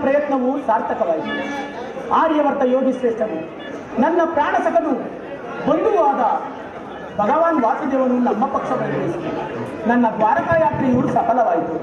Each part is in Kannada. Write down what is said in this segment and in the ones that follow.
ಪ್ರಯತ್ನವು ಸಾರ್ಥಕವಾಯಿತು. ಆರ್ಯವರ್ತ ಯೋಗಿ ಶ್ರೇಷ್ಠನು, ನನ್ನ ಪ್ರಾಣ ಸಖನು ಬಂಧುವೂ ಆದ ಭಗವಾನ್ ವಾಸುದೇವನು ನಮ್ಮ ಪಕ್ಷವನ್ನು ವಹಿಸಿ ನನ್ನ ದ್ವಾರಕಾ ಯಾತ್ರೆಯು ಸಫಲವಾಯಿತು.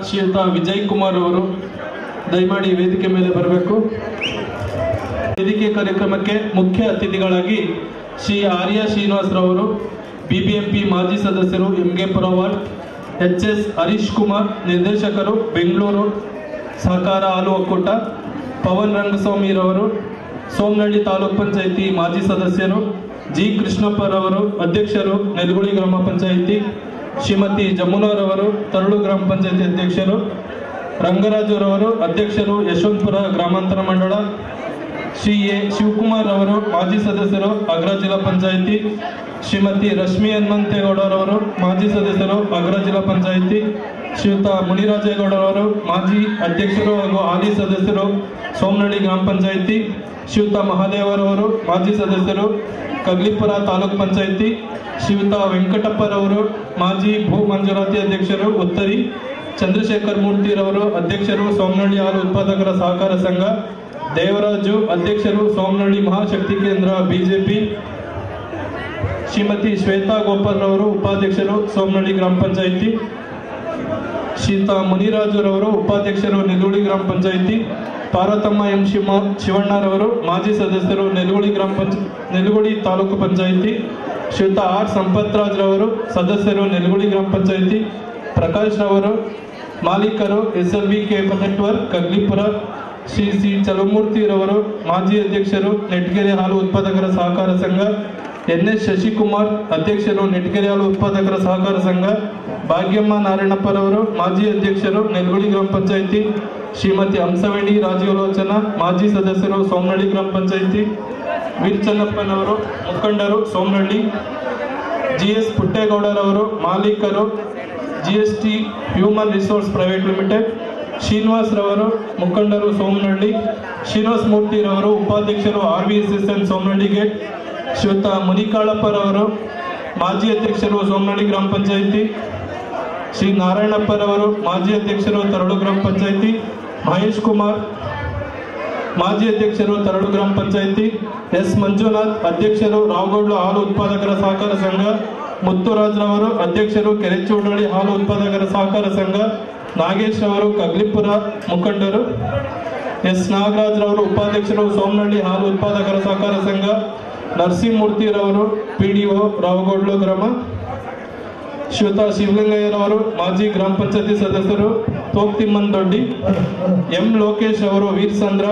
ಶ್ರೀಯುತ ವಿಜಯ್ ಕುಮಾರ್ ಅವರು ದಯಮಾಡಿ ವೇದಿಕೆ ಮೇಲೆ ಬರಬೇಕು. ವೇದಿಕೆ ಕಾರ್ಯಕ್ರಮಕ್ಕೆ ಮುಖ್ಯ ಅತಿಥಿಗಳಾಗಿ ಶ್ರೀ ಆರ್ಯ ಶ್ರೀನಿವಾಸರವರು, ಬಿಬಿಎಂಪಿ ಮಾಜಿ ಸದಸ್ಯರು, ಎಂಗೆ ಪುರವಾರ್, ಎಚ್.ಎಸ್. ಹರೀಶ್ ಕುಮಾರ್, ನಿರ್ದೇಶಕರು, ಬೆಂಗಳೂರು ಸಹಕಾರ ಹಾಲು ಒಕ್ಕೂಟ, ಪವನ್ ರಂಗಸ್ವಾಮಿರವರು, ಸೋಮನಹಳ್ಳಿ ತಾಲೂಕ್ ಪಂಚಾಯಿತಿ ಮಾಜಿ ಸದಸ್ಯರು, ಜಿ ಕೃಷ್ಣಪ್ಪರವರು, ಅಧ್ಯಕ್ಷರು, ನೆಲಗುಳಿ ಗ್ರಾಮ ಪಂಚಾಯಿತಿ, ಶ್ರೀಮತಿ ಜಮುನಾರವರು, ತರಳು ಗ್ರಾಮ ಪಂಚಾಯಿತಿ ಅಧ್ಯಕ್ಷರು, ರಂಗರಾಜುರವರು, ಅಧ್ಯಕ್ಷರು, ಯಶವಂತಪುರ ಗ್ರಾಮಾಂತರ ಮಂಡಳ, ಶ್ರೀ ಎ ಶಿವಕುಮಾರ್ ಅವರು, ಮಾಜಿ ಸದಸ್ಯರು, ಅಗ್ರ ಜಿಲ್ಲಾ ಪಂಚಾಯಿತಿ, ಶ್ರೀಮತಿ ರಶ್ಮಿ ಹನುಮಂತೇಗೌಡರವರು, ಮಾಜಿ ಸದಸ್ಯರು, ಅಗ್ರ ಜಿಲ್ಲಾ ಪಂಚಾಯಿತಿ, ಶ್ರೀಯುತ ಮುನಿರಾಜೇಗೌಡರವರು, ಮಾಜಿ ಅಧ್ಯಕ್ಷರು ಹಾಗೂ ಹಾಲಿ ಸದಸ್ಯರು, ಸೋಮನಹಳ್ಳಿ ಗ್ರಾಮ ಪಂಚಾಯಿತಿ, ಶ್ರೀಯುತ ಮಹಾದೇವರವರು, ಮಾಜಿ ಸದಸ್ಯರು, ಕಗ್ಲಿಪುರ ತಾಲೂಕ್ ಪಂಚಾಯಿತಿ, ಶ್ರೀಯುತ ವೆಂಕಟಪ್ಪರವರು, ಮಾಜಿ ಭೂ ಮಂಜೂರಾತಿ ಅಧ್ಯಕ್ಷರು, ಉತ್ತರಿ, ಚಂದ್ರಶೇಖರ್ ಮೂರ್ತಿರವರು, ಅಧ್ಯಕ್ಷರು, ಸೋಮನಹಳ್ಳಿ ಹಾಲು ಉತ್ಪಾದಕರ ಸಹಕಾರ ಸಂಘ, ದೇವರಾಜು, ಅಧ್ಯಕ್ಷರು, ಸೋಮನಹಳ್ಳಿ ಮಹಾಶಕ್ತಿ ಕೇಂದ್ರ ಬಿಜೆಪಿ, ಶ್ರೀಮತಿ ಶ್ವೇತಾ ಗೋಪಾಲ್ ರವರು, ಉಪಾಧ್ಯಕ್ಷರು, ಸೋಮನಹಳ್ಳಿ ಗ್ರಾಮ ಪಂಚಾಯಿತಿ, ಶ್ರೀಯುತ ಮುನಿರಾಜುರವರು, ಉಪಾಧ್ಯಕ್ಷರು, ನೆಲಗುಳಿ ಗ್ರಾಮ ಪಂಚಾಯಿತಿ, ಪಾರ್ವತಮ್ಮ ಎಂ ಶಿವಣ್ಣರವರು, ಮಾಜಿ ಸದಸ್ಯರು, ನೆಲಗುಳಿ ತಾಲೂಕು ಪಂಚಾಯಿತಿ, ಶ್ರೀಯುತ ಆರ್ ಸಂಪತ್ರಾಜ್ ರವರು, ಸದಸ್ಯರು, ನೆಲಗುಳಿ ಗ್ರಾಮ ಪಂಚಾಯಿತಿ, ಪ್ರಕಾಶ್ ರವರು, ಮಾಲೀಕರು, SLVK network Kaggalipura, Shri C ಚಲಮೂರ್ತಿರವರು, ಮಾಜಿ ಅಧ್ಯಕ್ಷರು, ನೆಟ್ಗೆರೆ ಹಾಲು ಉತ್ಪಾದಕರ ಸಹಕಾರ ಸಂಘ, NS ಶಶಿಕುಮಾರ್, ಅಧ್ಯಕ್ಷರು, ನೆಟ್ಗೆರೆ ಹಾಲು ಉತ್ಪಾದಕರ ಸಹಕಾರ ಸಂಘ, ಭಾಗ್ಯಮ್ಮ ನಾರಾಯಣಪ್ಪರವರು, ಮಾಜಿ ಅಧ್ಯಕ್ಷರು, ನೆಲಗುಳಿ ಗ್ರಾಮ ಪಂಚಾಯಿತಿ, ಶ್ರೀಮತಿ ಹಂಸವೇಣಿ ರಾಜೀವಲೋಚನ, ಮಾಜಿ ಸದಸ್ಯರು, ಸೋಮನಹಳ್ಳಿ ಗ್ರಾಮ ಪಂಚಾಯಿತಿ, ವೀರಚನ್ನಪ್ಪನವರು ಮುಖಂಡರು ಸೋಮನಹಳ್ಳಿ, GS ಪುಟ್ಟೇಗೌಡರವರು ಮಾಲೀಕರು GST human resource private limited, Srinivas ರವರು ಮುಖಂಡರು ಸೋಮನಹಳ್ಳಿ, ಶ್ರೀನಿವಾಸ ಮೂರ್ತಿರವರು ಉಪಾಧ್ಯಕ್ಷರು RVSSN ಸೋಮನಹಳ್ಳಿ ಗೇಟ್, ಶ್ರೀಯುತ ಮುನಿಕಾಳಪ್ಪರವರು ಮಾಜಿ ಅಧ್ಯಕ್ಷರು ಸೋಮನಹಳ್ಳಿ ಗ್ರಾಮ ಪಂಚಾಯಿತಿ, ಶ್ರೀ ನಾರಾಯಣಪ್ಪರವರು ಮಾಜಿ ಅಧ್ಯಕ್ಷರು ತರಳು ಗ್ರಾಮ ಪಂಚಾಯಿತಿ, ಮಹೇಶ್ ಕುಮಾರ್ ಮಾಜಿ ಅಧ್ಯಕ್ಷರು ತರಳು ಗ್ರಾಮ ಪಂಚಾಯಿತಿ, S ಮಂಜುನಾಥ್ ಅಧ್ಯಕ್ಷರು ರಾವಗೌಡ್ಲು ಹಾಲು ಉತ್ಪಾದಕರ ಸಹಕಾರ ಸಂಘ, ಮುತ್ತುರಾಜ್ ರವರು ಅಧ್ಯಕ್ಷರು ಕೆರೆಚೂಡಳ್ಳಿ ಹಾಲು ಉತ್ಪಾದಕರ ಸಹಕಾರ ಸಂಘ, ನಾಗೇಶ್ ರವರು ಕಗ್ಲಿಪುರ ಮುಖಂಡರು, S ನಾಗರಾಜ್ ರವರು ಉಪಾಧ್ಯಕ್ಷರು ಸೋಮನಹಳ್ಳಿ ಹಾಲು ಉತ್ಪಾದಕರ ಸಹಕಾರ ಸಂಘ, ನರಸಿಂಹಮೂರ್ತಿರವರು PDO ರಾವಗೌಡ್ಲು ಗ್ರಾಮ, ಶ್ರೀಯುತ ಶಿವಲಿಂಗಯ್ಯರವರು ಮಾಜಿ ಗ್ರಾಮ ಪಂಚಾಯತಿ ಸದಸ್ಯರು ತೋಕ್ತಿಮ್ಮನ್ ದೊಡ್ಡಿ, M ಲೋಕೇಶ್ ಅವರು ವೀರಸಂದ್ರ,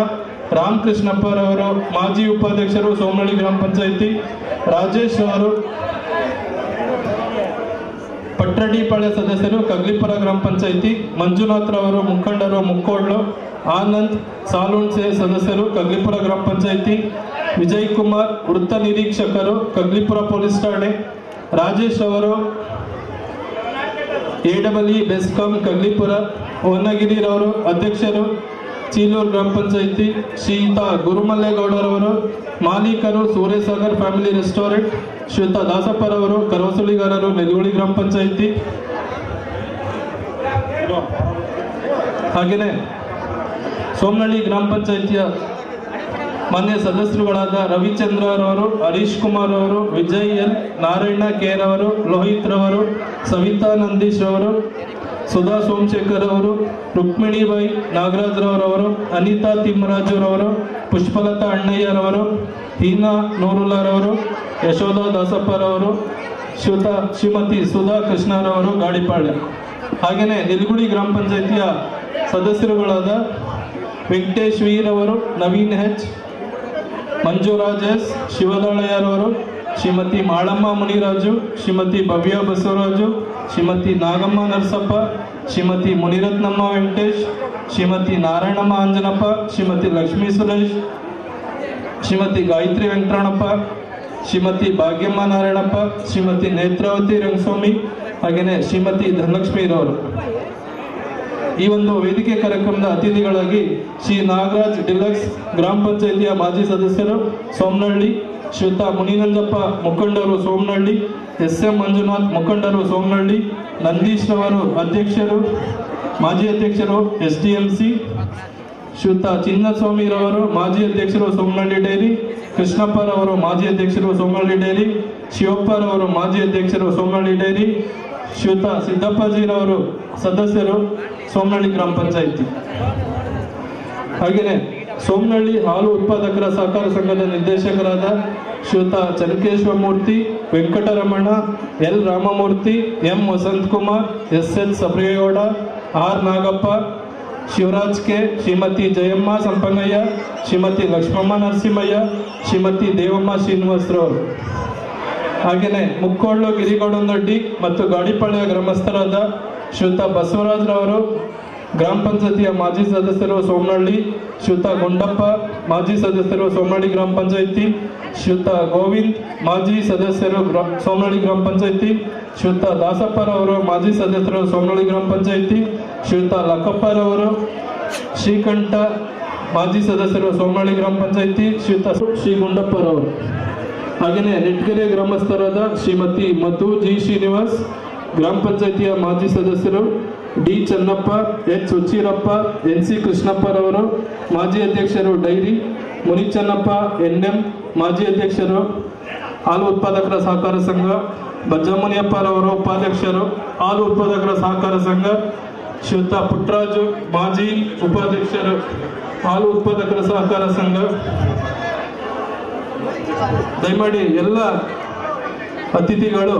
ರಾಮಕೃಷ್ಣಪ್ಪರವರು ಮಾಜಿ ಉಪಾಧ್ಯಕ್ಷರು ಸೋಮನಹಳ್ಳಿ ಗ್ರಾಮ ಪಂಚಾಯಿತಿ, ರಾಜೇಶ್ ಅವರು ಪಟ್ರಡಿಪಾಳ್ಯ ಸದಸ್ಯರು ಕಗ್ಲಿಪುರ ಗ್ರಾಮ ಪಂಚಾಯಿತಿ, ಮಂಜುನಾಥ್ ರವರು ಮುಖಂಡರು ಮುಕ್ಕೋಡ್ಲು, ಆನಂದ್ ಸಾಲುಣ್ಸೆ ಸದಸ್ಯರು ಕಗ್ಲಿಪುರ ಗ್ರಾಮ ಪಂಚಾಯಿತಿ, ವಿಜಯ್ ಕುಮಾರ್ ವೃತ್ತ ನಿರೀಕ್ಷಕರು ಕಗ್ಲಿಪುರ ಪೊಲೀಸ್ ಠಾಣೆ, ರಾಜೇಶ್ ಅವರು AEE ಬೆಸ್ಕಾಂ ಕಗ್ಲಿಪುರ, ಹೊನ್ನಗಿರಿರವರು ಅಧ್ಯಕ್ಷರು ಚೀಲೂರು ಗ್ರಾಮ ಪಂಚಾಯಿತಿ, ಶ್ರೀಯುತ ಗುರುಮಲ್ಲೇಗೌಡರವರು ಮಾಲೀಕರು ಸೂರ್ಯಸಾಗರ್ ಫ್ಯಾಮಿಲಿ ರೆಸ್ಟೋರೆಂಟ್, ಶ್ರೀಯುತ ದಾಸಪ್ಪರವರು ಕರವಸುಳಿಗಾರರು ನೆಲಗುಳಿ ಗ್ರಾಮ ಪಂಚಾಯಿತಿ. ಹಾಗೆಯೇ ಸೋಮನಹಳ್ಳಿ ಗ್ರಾಮ ಪಂಚಾಯಿತಿಯ ಮಾನ್ಯ ಸದಸ್ಯರುಗಳಾದ ರವಿಚಂದ್ರರವರು, ಹರೀಶ್ ಕುಮಾರ್ ಅವರು, ವಿಜಯ್ ಎಲ್, ನಾರಾಯಣ ಕೆ ರವರು, ಲೋಹಿತ್ ರವರು, ಸವಿತಾ ನಂದೀಶ್ ರವರು, ಸುಧಾ ಸೋಮಶೇಖರ್ ಅವರು, ರುಕ್ಮಿಣಿಬಾಯಿ ನಾಗರಾಜ್ ರವರು, ಅನಿತಾ ತಿಮ್ಮರಾಜುರವರು, ಪುಷ್ಪಲತಾ ಅಣ್ಣಯ್ಯರವರು, ಹೀನಾ ನೂರುಲ್ಲಾರವರು, ಯಶೋಧ ದಾಸಪ್ಪರವರು, ಶ್ರೀಮತಿ ಸುಧಾ ಕೃಷ್ಣರವರು ಗಾಡಿಪಾಳ್ಯ. ಹಾಗೆಯೇ ನಿಲಗುಳಿ ಗ್ರಾಮ ಪಂಚಾಯಿತಿಯ ಸದಸ್ಯರುಗಳಾದ ವೆಂಕಟೇಶ್ ವೀರವರು, ನವೀನ್ H, ಮಂಜುರಾಜ್ S, ಶಿವದಳಯ್ಯರವರು, ಶ್ರೀಮತಿ ಮಾಳಮ್ಮ ಮುನಿರಾಜು, ಶ್ರೀಮತಿ ಭವ್ಯ ಬಸವರಾಜು, ಶ್ರೀಮತಿ ನಾಗಮ್ಮ ನರಸಪ್ಪ, ಶ್ರೀಮತಿ ಮುನಿರತ್ನಮ್ಮ ವೆಂಕಟೇಶ್, ಶ್ರೀಮತಿ ನಾರಾಯಣಮ್ಮ ಅಂಜನಪ್ಪ, ಶ್ರೀಮತಿ ಲಕ್ಷ್ಮೀ ಸುರೇಶ್, ಶ್ರೀಮತಿ ಗಾಯತ್ರಿ ವೆಂಕಟರಮಣಪ್ಪ, ಶ್ರೀಮತಿ ಭಾಗ್ಯಮ್ಮ ನಾರಾಯಣಪ್ಪ, ಶ್ರೀಮತಿ ನೇತ್ರಾವತಿ ರಂಗಸ್ವಾಮಿ, ಹಾಗೆಯೇ ಶ್ರೀಮತಿ ಧನಲಕ್ಷ್ಮೀರವರು. ಈ ಒಂದು ವೇದಿಕೆ ಕಾರ್ಯಕ್ರಮದ ಅತಿಥಿಗಳಾಗಿ ಶ್ರೀ ನಾಗರಾಜ್ ಡಿಲಕ್ಸ್ ಗ್ರಾಮ ಪಂಚಾಯಿತಿಯ ಮಾಜಿ ಸದಸ್ಯರು ಸೋಮನಹಳ್ಳಿ, ಶ್ರೀಯುತ ಮುನಿನಂಜಪ್ಪ ಮುಖಂಡರು ಸೋಮನಹಳ್ಳಿ, SM ಮಂಜುನಾಥ್ ಮುಖಂಡರು ಸೋಮನಹಳ್ಳಿ, ನಂದೀಶ್ ರವರು ಅಧ್ಯಕ್ಷರು ಮಾಜಿ ಅಧ್ಯಕ್ಷರು SDMC, ಶ್ರೀಯುತ ಚಿನ್ನಸ್ವಾಮಿರವರು ಮಾಜಿ ಅಧ್ಯಕ್ಷರು ಸೋಮನಹಳ್ಳಿ ಡೈರಿ, ಕೃಷ್ಣಪ್ಪರವರು ಮಾಜಿ ಅಧ್ಯಕ್ಷರು ಸೋಮನಹಳ್ಳಿ ಡೈರಿ, ಶಿವಪ್ಪರವರು ಮಾಜಿ ಅಧ್ಯಕ್ಷರು ಸೋಮನಹಳ್ಳಿ ಡೈರಿ, ಶ್ರೀಯುತ ಸಿದ್ದಪ್ಪಾಜಿರವರು ಸದಸ್ಯರು ಸೋಮನಹಳ್ಳಿ ಗ್ರಾಮ ಪಂಚಾಯಿತಿ. ಹಾಗೆಯೇ ಸೋಮನಹಳ್ಳಿ ಹಾಲು ಉತ್ಪಾದಕರ ಸಹಕಾರ ಸಂಘದ ನಿರ್ದೇಶಕರಾದ Shriyuta Chanakeshwara Murthy, Venkataramana, L Ramamurthy, M Vasanthakumar, SH Sapriyagowda, R Nagappa, Shivaraj K, Shrimati Jayamma Sampangaiah, Shrimati Lakshmamma Narasimhaiah, Shrimati Devamma ಶ್ರೀನಿವಾಸರವರು. ಹಾಗೆಯೇ ಮುಕ್ಕೋಳ್ಳು ಗಿರಿಗೌಡನದೊಡ್ಡಿ ಮತ್ತು ಗಾಡಿಪಾಳ್ಯ ಗ್ರಾಮಸ್ಥರಾದ ಶ್ರೀಯುತ ಬಸವರಾಜ್ ರವರು ಗ್ರಾಮ ಪಂಚಾಯತಿಯ ಮಾಜಿ ಸದಸ್ಯರು ಸೋಮನಹಳ್ಳಿ, ಶ್ರೀಯುತ ಗುಂಡಪ್ಪ ಮಾಜಿ ಸದಸ್ಯರು ಸೋಮನಹಳ್ಳಿ ಗ್ರಾಮ ಪಂಚಾಯಿತಿ, ಶ್ರೀಯುತ ಗೋವಿಂದ್ ಮಾಜಿ ಸದಸ್ಯರು ಸೋಮನಹಳ್ಳಿ ಗ್ರಾಮ ಪಂಚಾಯಿತಿ, ಶ್ರೀಯುತ ದಾಸಪ್ಪರವರು ಮಾಜಿ ಸದಸ್ಯರು ಸೋಮನಹಳ್ಳಿ ಗ್ರಾಮ ಪಂಚಾಯಿತಿ, ಶ್ರೀಯುತ ಲಕ್ಕಪ್ಪರವರು, ಶ್ರೀಕಂಠ ಮಾಜಿ ಸದಸ್ಯರು ಸೋಮನಹಳ್ಳಿ ಗ್ರಾಮ ಪಂಚಾಯಿತಿ, ಶ್ರೀಯುತ ಶ್ರೀ ಗುಂಡಪ್ಪರವರು. ಹಾಗೆಯೇ ನೆಟ್ಗೆರೆ ಗ್ರಾಮಸ್ಥರಾದ ಶ್ರೀಮತಿ ಮಧು G ಶ್ರೀನಿವಾಸ್, ಗ್ರಾಮ ಪಂಚಾಯಿತಿಯ ಮಾಜಿ ಸದಸ್ಯರು D ಚನ್ನಪ್ಪ, H ಹುಚ್ಚೀರಪ್ಪ, NC ಕೃಷ್ಣಪ್ಪರವರು ಮಾಜಿ ಅಧ್ಯಕ್ಷರು ಡೈರಿ, ಮುನಿಚನ್ನಪ್ಪ NM ಮಾಜಿ ಅಧ್ಯಕ್ಷರು ಹಾಲು ಉತ್ಪಾದಕರ ಸಹಕಾರ ಸಂಘ, ಬಜ್ಜಮುನಿಯಪ್ಪರವರು ಉಪಾಧ್ಯಕ್ಷರು ಹಾಲು ಉತ್ಪಾದಕರ ಸಹಕಾರ ಸಂಘ, ಶ್ರೀಯುತ ಪುಟ್ಟರಾಜು ಮಾಜಿ ಉಪಾಧ್ಯಕ್ಷರು ಹಾಲು ಉತ್ಪಾದಕರ ಸಹಕಾರ ಸಂಘ. ದಯಮಾಡಿ ಎಲ್ಲ ಅತಿಥಿಗಳು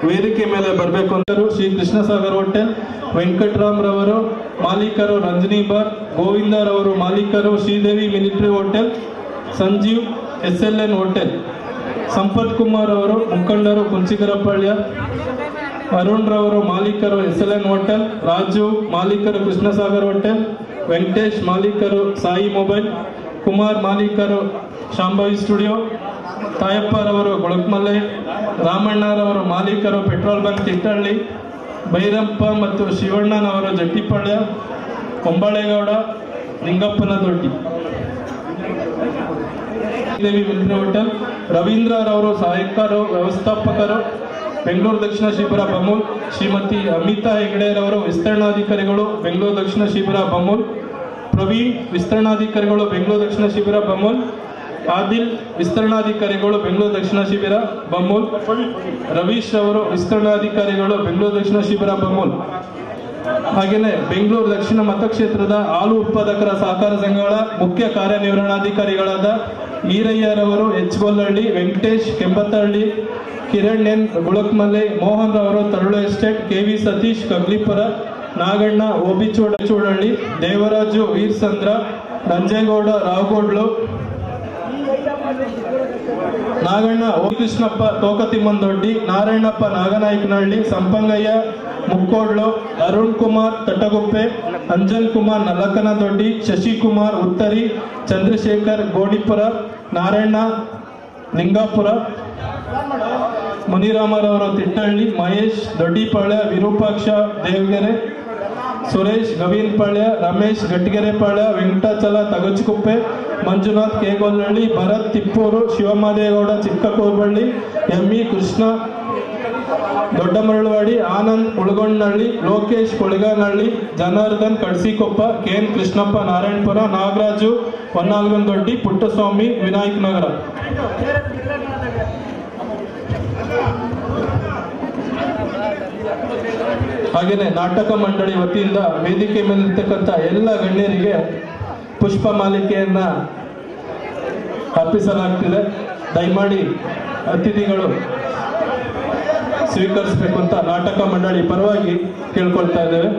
ವೇದಿಕೆ ಮೇಲೆ ಬರಬೇಕು ಅಂತರು. ಶ್ರೀ ಕೃಷ್ಣಸಾಗರ್ ಹೋಟೆಲ್ ವೆಂಕಟರಾಮ್ ರವರು ಮಾಲೀಕರು, ರಂಜನಿ ಬಾರ್ ಗೋವಿಂದರವರು ಮಾಲೀಕರು, Sridevi military hotel, Sanjeev SLN hotel, Sampath Kumar ಅವರು ಮುಖಂಡರು ಕುಂಚಿಗರಪಾಳ್ಯ, ಅರುಣ್ ರವರು ಮಾಲೀಕರು SLN ಹೋಟೆಲ್, ರಾಜು ಮಾಲೀಕರು ಕೃಷ್ಣಸಾಗರ್ ಹೋಟೆಲ್, ವೆಂಕಟೇಶ್ ಮಾಲೀಕರು ಸಾಯಿ ಮೊಬೈಲ್, ಕುಮಾರ್ ಮಾಲೀಕರು ಶಾಂಭವಿ ಸ್ಟುಡಿಯೋ, ತಾಯಪ್ಪರವರು ಗೊಳಕ್ಮಲೆ, ರಾಮಣ್ಣರವರು ಮಾಲೀಕರು ಪೆಟ್ರೋಲ್ ಬಂಕ್ ತಿಟ್ಟಳ್ಳಿ, ಭೈರಪ್ಪ ಮತ್ತು ಶಿವಣ್ಣನವರು ಜಟ್ಟಿಪಾಳ್ಯ, ಕೊಂಬಾಳೇಗೌಡ, ಲಿಂಗಪ್ಪನ ದೊಡ್ಡಿ, ದೇವಿ ಮಿಲ್ಟ್ರಿ ಹೋಟೆಲ್, ರವೀಂದ್ರರವರು ಸಹಾಯಕರು ವ್ಯವಸ್ಥಾಪಕರು, ಬೆಂಗಳೂರು ದಕ್ಷಿಣ ಶಿಬಿರ ಬಮೂಲ್, ಶ್ರೀಮತಿ ಅಮಿತಾ ಹೆಗಡೆರವರು ವಿಸ್ತರಣಾಧಿಕಾರಿಗಳು, ಬೆಂಗಳೂರು ದಕ್ಷಿಣ ಶಿಬಿರ ಬಮೂಲ್, ಪ್ರವೀಣ್ ವಿಸ್ತರಣಾಧಿಕಾರಿಗಳು, ಬೆಂಗಳೂರು ದಕ್ಷಿಣ ಶಿಬಿರ ಬಮೂಲ್, ಆದಿಲ್ ವಿಸ್ತರಣಾಧಿಕಾರಿಗಳು, ಬೆಂಗಳೂರು ದಕ್ಷಿಣ ಶಿಬಿರ ಬಮೂಲ್, ರವೀಶ್ ಅವರು ವಿಸ್ತರಣಾಧಿಕಾರಿಗಳು, ಬೆಂಗಳೂರು ದಕ್ಷಿಣ ಶಿಬಿರ ಬಮೂಲ್. ಹಾಗೆಯೇ ಬೆಂಗಳೂರು ದಕ್ಷಿಣ ಮತಕ್ಷೇತ್ರದ ಹಾಲು ಉತ್ಪಾದಕರ ಸಹಕಾರ ಸಂಘಗಳ ಮುಖ್ಯ ಕಾರ್ಯನಿರ್ವಹಣಾಧಿಕಾರಿಗಳಾದ ಈರಯ್ಯರವರು ಹೆಚ್ಗೊಲ್ಲಹಳ್ಳಿ, ವೆಂಕಟೇಶ್ ಕೆಂಬತ್ತಹಳ್ಳಿ, ಕಿರಣ್ ಎನ್ ಗುಳಕ್ಮಲೆ, ಮೋಹನ್ ರವರು ತರಳು ಎಸ್ಟೇಟ್, ಕೆವಿ ಸತೀಶ್ ಕಗ್ಲಿಪುರ, ನಾಗಣ್ಣ ಓಬಿಚೂಡಹಳ್ಳಿ, ದೇವರಾಜು ವೀರ್ಸಂದ್ರ, ನಂಜೇಗೌಡ ರಾವ್ಗೋಡ್ಲು, ನಾಗಣ್ಣ ಕೃಷ್ಣಪ್ಪ ತೋಕತಿಮ್ಮಂದೊಡ್ಡಿ, ನಾರಾಯಣಪ್ಪ ನಾಗನಾಯಕನಹಳ್ಳಿ, ಸಂಪಂಗಯ್ಯ ಮುಕ್ಕೋಡ್ಲು, ಅರುಣ್ ಕುಮಾರ್ ತಟ್ಟಗುಪ್ಪೆ, ಅಂಜನ್ ಕುಮಾರ್ ನಲ್ಲಕನದೊಡ್ಡಿ, ಶಶಿಕುಮಾರ್ ಉತ್ತರಿ, ಚಂದ್ರಶೇಖರ್ ಗೋಣಿಪುರ, ನಾರಾಯಣ ಲಿಂಗಾಪುರ, ಮುನಿರಾಮರವರು ತಿಟ್ಟಹಳ್ಳಿ, ಮಹೇಶ್ ದೊಡ್ಡಿಪಾಳ್ಯ, ವಿರೂಪಾಕ್ಷ ದೇವಗೆರೆ, ಸುರೇಶ್ ಗವೀನ್ಪಾಳ್ಯ, ರಮೇಶ್ ಗಟ್ಟಿಗೆರೆಪಾಳ್ಯ, ವೆಂಕಟಾಚಲ ತಗಚ್ಕುಪ್ಪೆ, ಮಂಜುನಾಥ್ ಕೇಗೊಲ್ಲಹಳ್ಳಿ, ಭರತ್ ತಿಪ್ಪೂರು, ಶಿವಮಾದೇಗೌಡ ಚಿಕ್ಕಕೂರ್ಬಳ್ಳಿ, ಎಂಇ ಕೃಷ್ಣ ದೊಡ್ಡಮರಳವಾಡಿ, ಆನಂದ್ ಉಳಗೊಂಡನಹಳ್ಳಿ, ಲೋಕೇಶ್ ಕೊಳಗಾನಹಳ್ಳಿ, ಜನಾರ್ದನ್ ಕಡ್ಸಿಕೊಪ್ಪ, ಕೆಎನ್ ಕೃಷ್ಣಪ್ಪ ನಾರಾಯಣಪುರ, ನಾಗರಾಜು ಹೊನ್ನಾಲ್ಗನದೊಡ್ಡಿ, ಪುಟ್ಟಸ್ವಾಮಿ ವಿನಾಯಕ್ ನಗರ. ಹಾಗೆಯೇ ನಾಟಕ ಮಂಡಳಿ ವತಿಯಿಂದ ವೇದಿಕೆ ಮೇಲಿರ್ತಕ್ಕಂಥ ಎಲ್ಲ ಗಣ್ಯರಿಗೆ ಪುಷ್ಪ ಮಾಲಿಕೆಯನ್ನ ಅರ್ಪಿಸಲಾಗ್ತಿದೆ. ದಯಮಾಡಿ ಅತಿಥಿಗಳು ಸ್ವೀಕರಿಸಬೇಕು ಅಂತ ನಾಟಕ ಮಂಡಳಿ ಪರವಾಗಿ ಕೇಳ್ಕೊಳ್ತಾ ಇದ್ದೇವೆ.